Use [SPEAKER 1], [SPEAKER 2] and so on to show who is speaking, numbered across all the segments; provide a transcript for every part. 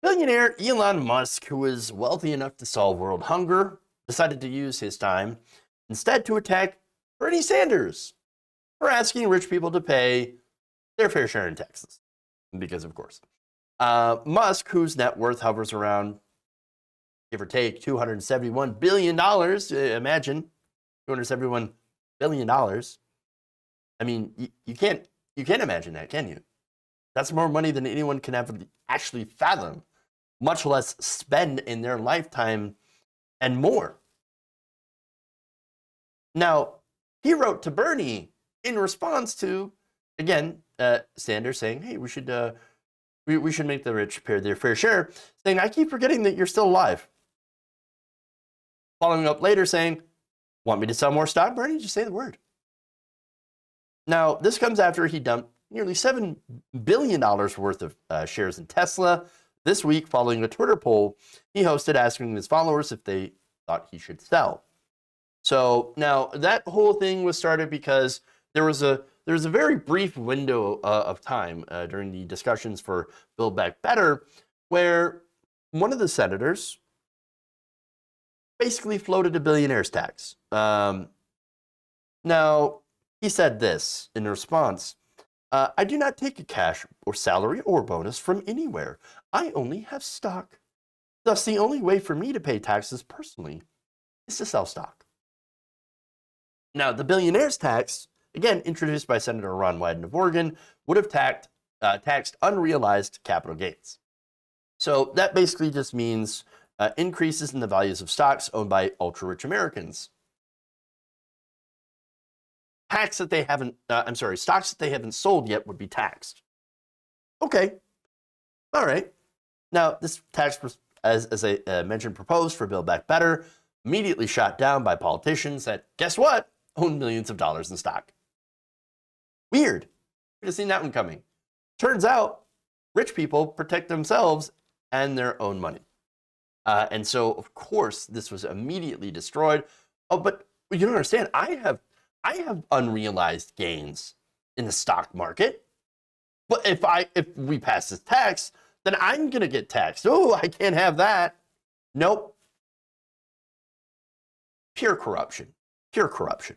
[SPEAKER 1] Billionaire Elon Musk, who is wealthy enough to solve world hunger, decided to use his time instead to attack Bernie Sanders for asking rich people to pay their fair share in taxes. Because, of course, Musk, whose net worth hovers around, give or take, $271 billion. Imagine $271 billion. I mean, you can't imagine that, can you? That's more money than anyone can ever actually fathom, much less spend in their lifetime and more. Now, he wrote to Bernie in response to, again, Sanders saying, hey, we should make the rich pay their fair share, saying, I keep forgetting that you're still alive. Following up later saying, want me to sell more stock, Bernie? Just say the word. Now, this comes after he dumped nearly $7 billion worth of shares in Tesla this week following a Twitter poll he hosted asking his followers if they thought he should sell. So now that whole thing was started because there was a very brief window of time during the discussions for Build Back Better where one of the senators basically floated a billionaire's tax. Now, he said this in response. I do not take a cash or salary or bonus from anywhere. I only have stock. Thus, the only way for me to pay taxes personally is to sell stock. Now, the billionaire's tax, again introduced by Senator Ron Wyden of Oregon, would have taxed unrealized capital gains. So that basically just means increases in the values of stocks owned by ultra-rich Americans. Stocks that they haven't sold yet would be taxed. Okay, all right. Now, this tax, as I mentioned, proposed for Build Back Better, immediately shot down by politicians that, guess what, own millions of dollars in stock. Weird. Should have seen that one coming. Turns out, rich people protect themselves and their own money. And so, of course, this was immediately destroyed. Oh, but you don't understand. I have unrealized gains in the stock market. But if we pass this tax, then I'm going to get taxed. Oh, I can't have that. Nope. Pure corruption. Pure corruption.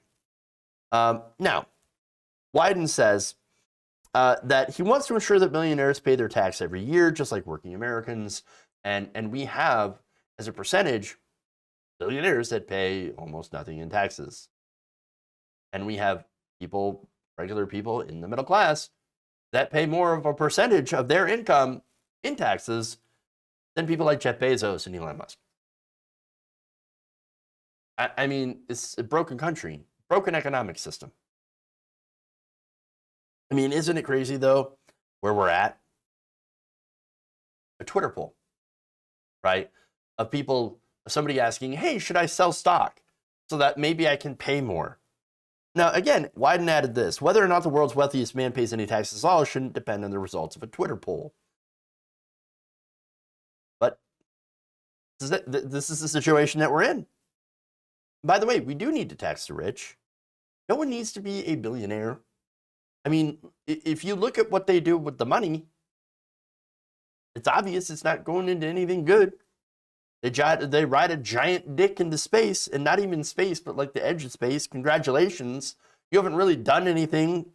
[SPEAKER 1] Now, Wyden says that he wants to ensure that millionaires pay their tax every year, just like working Americans. And we have, as a percentage, billionaires that pay almost nothing in taxes. And we have people, regular people in the middle class, that pay more of a percentage of their income in taxes than people like Jeff Bezos and Elon Musk. I mean, it's a broken country, broken economic system. I mean, isn't it crazy, though, where we're at? A Twitter poll, right, of people, somebody asking, hey, should I sell stock so that maybe I can pay more? Now, again, Wyden added this. Whether or not the world's wealthiest man pays any taxes at all shouldn't depend on the results of a Twitter poll. But this is the situation that we're in. By the way, we do need to tax the rich. No one needs to be a billionaire. I mean, if you look at what they do with the money, it's obvious it's not going into anything good. They ride a giant dick into space, and not even space, but like the edge of space. Congratulations. You haven't really done anything.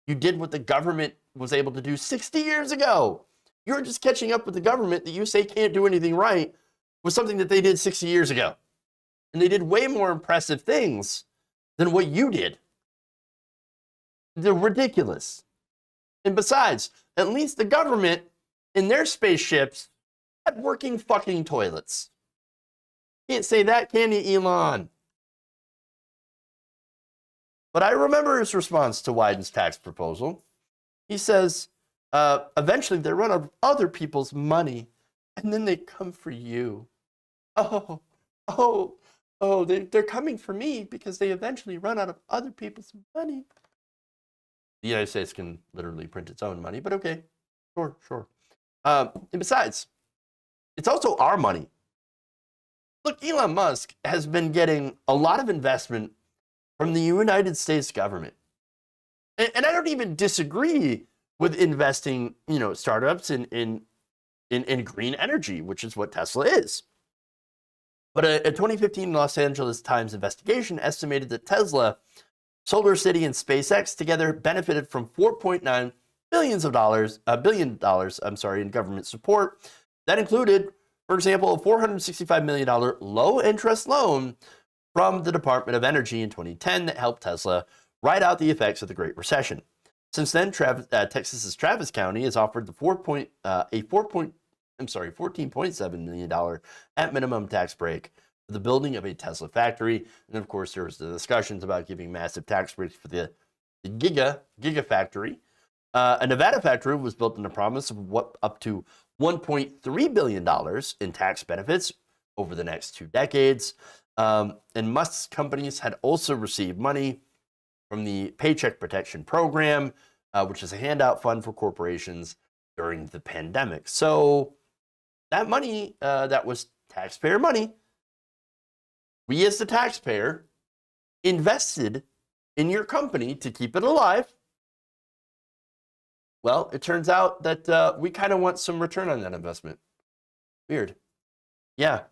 [SPEAKER 1] You did what the government was able to do 60 years ago. You're just catching up with the government that you say can't do anything right with something that they did 60 years ago. And they did way more impressive things than what you did. They're ridiculous. And besides, at least the government in their spaceships had working fucking toilets. Can't say that, can you, Elon? But I remember his response to Wyden's tax proposal. He says, eventually they run out of other people's money, and then they come for you. They're coming for me because they eventually run out of other people's money. The United States can literally print its own money, but okay, sure. And besides, it's also our money. Look, Elon Musk has been getting a lot of investment from the United States government. And I don't even disagree with investing, startups in in green energy, which is what Tesla is. But a 2015 Los Angeles Times investigation estimated that Tesla, Solar City, and SpaceX together benefited from $4.9 billion in government support. That included, for example, a $465 million low-interest loan from the Department of Energy in 2010 that helped Tesla ride out the effects of the Great Recession. Since then, Texas's Travis County has offered the $14.7 million at minimum tax break for the building of a Tesla factory. And of course, there was the discussions about giving massive tax breaks for the Gigafactory. A Nevada factory was built on the promise of up to $1.3 billion in tax benefits over the next 2 decades. And Musk's companies had also received money from the Paycheck Protection Program, which is a handout fund for corporations during the pandemic. So that money, that was taxpayer money, we as the taxpayer invested in your company to keep it alive. Well, it turns out that we kind of want some return on that investment. Weird. Yeah.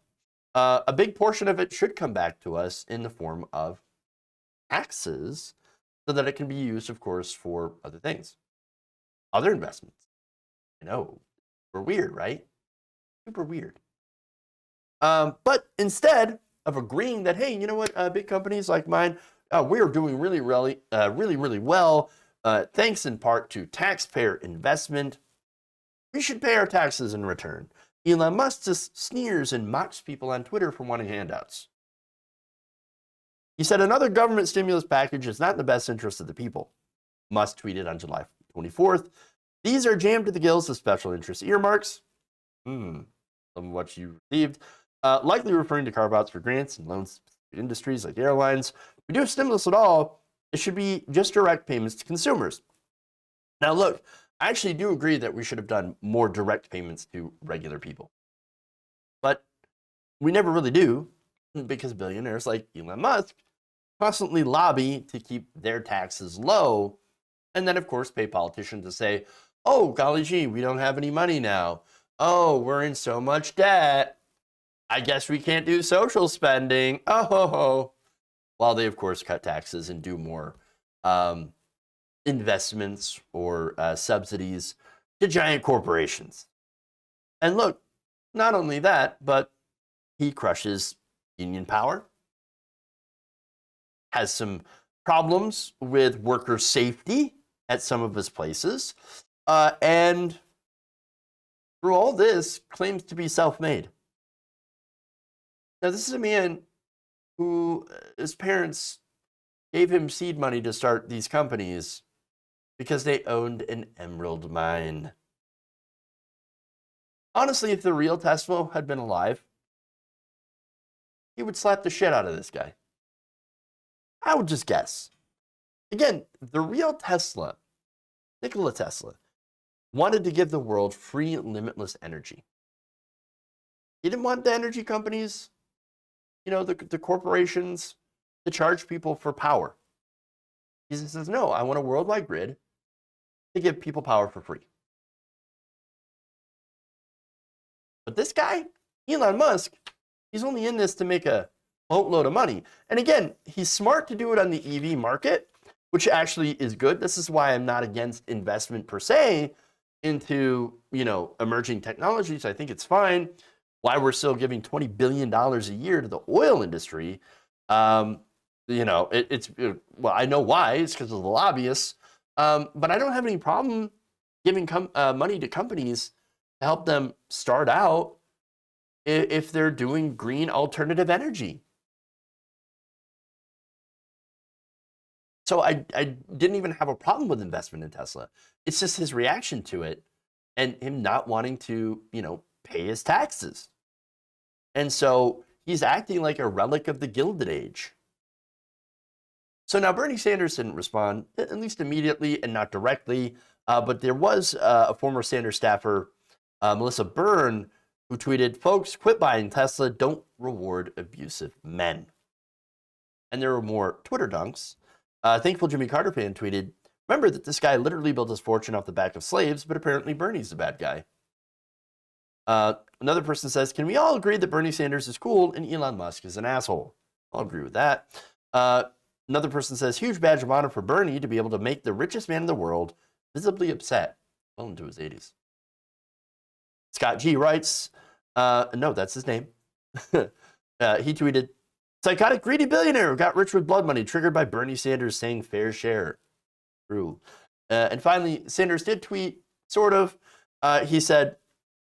[SPEAKER 1] A big portion of it should come back to us in the form of taxes, so that it can be used, of course, for other things, other investments. I know, we're weird, right? Super weird. But instead of agreeing that, hey, you know what, big companies like mine, we're doing really well, thanks in part to taxpayer investment, we should pay our taxes in return. Elon Musk just sneers and mocks people on Twitter for wanting handouts. He said another government stimulus package is not in the best interest of the people. Musk tweeted on July 24th, these are jammed to the gills of special interest earmarks. Some of what you received, likely referring to carve-outs for grants and loans to industries like airlines. If we do a stimulus at all, it should be just direct payments to consumers. Now look, I actually do agree that we should have done more direct payments to regular people. But we never really do, because billionaires like Elon Musk constantly lobby to keep their taxes low, and then of course pay politicians to say, oh, golly gee, we don't have any money now. Oh, we're in so much debt. I guess we can't do social spending. Oh, while they of course cut taxes and do more investments or subsidies to giant corporations. And look, not only that, but he crushes union power, has some problems with worker safety at some of his places, and through all this, claims to be self-made. Now, this is a man who his parents gave him seed money to start these companies because they owned an emerald mine. Honestly, if the real Tesla had been alive, he would slap the shit out of this guy. I would just guess. Again, the real Tesla, Nikola Tesla, wanted to give the world free, limitless energy. He didn't want the energy companies, the corporations, to charge people for power. He says, no, I want a worldwide grid to give people power for free. But this guy, Elon Musk, he's only in this to make a boatload of money. And again, he's smart to do it on the EV market, which actually is good. This is why I'm not against investment per se into, emerging technologies. I think it's fine. Why we're still giving $20 billion a year to the oil industry. Well, I know why. It's because of the lobbyists. But I don't have any problem giving money to companies to help them start out if they're doing green alternative energy. So I didn't even have a problem with investment in Tesla. It's just his reaction to it and him not wanting to, pay his taxes. And so he's acting like a relic of the Gilded Age. So now Bernie Sanders didn't respond, at least immediately and not directly, but there was a former Sanders staffer, Melissa Byrne, who tweeted, folks, quit buying Tesla, don't reward abusive men. And there were more Twitter dunks. Thankful Jimmy Carter fan tweeted, remember that this guy literally built his fortune off the back of slaves, but apparently Bernie's the bad guy. Another person says, can we all agree that Bernie Sanders is cool and Elon Musk is an asshole? I'll agree with that. Another person says, huge badge of honor for Bernie to be able to make the richest man in the world visibly upset. Well into his 80s. Scott G writes, no, that's his name. He tweeted, psychotic greedy billionaire who got rich with blood money triggered by Bernie Sanders saying fair share. True. And finally, Sanders did tweet, sort of. He said,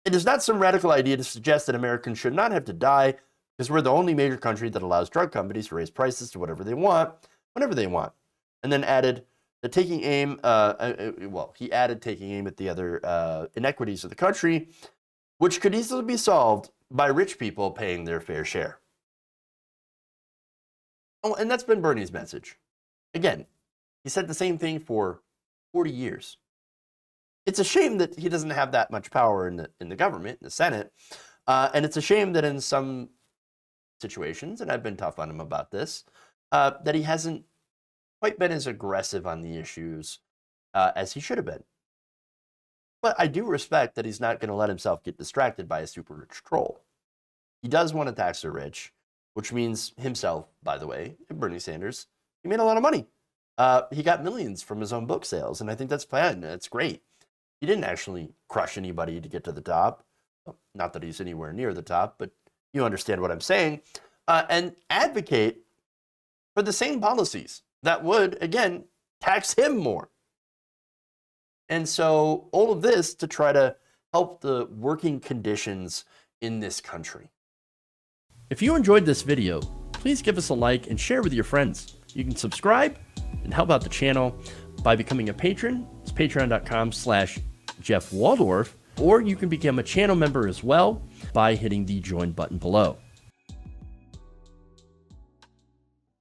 [SPEAKER 1] it is not some radical idea to suggest that Americans should not have to die because we're the only major country that allows drug companies to raise prices to whatever they want, whenever they want. And then added that taking aim, he added taking aim at the other inequities of the country, which could easily be solved by rich people paying their fair share. Oh, and that's been Bernie's message. Again, he said the same thing for 40 years. It's a shame that he doesn't have that much power in the government, in the Senate. And it's a shame that in some situations, and I've been tough on him about this, that he hasn't quite been as aggressive on the issues as he should have been. But I do respect that he's not going to let himself get distracted by a super rich troll. He does want to tax the rich, which means himself, by the way, Bernie Sanders. He made a lot of money. He got millions from his own book sales, and I think that's fine. That's great. He didn't actually crush anybody to get to the top. Not that he's anywhere near the top, but you understand what I'm saying. And advocate for the same policies that would, again, tax him more. And so all of this to try to help the working conditions in this country. If you enjoyed this video, please give us a like and share with your friends. You can subscribe and help out the channel by becoming a patron. It's patreon.com/Jeff Waldorf, or you can become a channel member as well by hitting the join button below.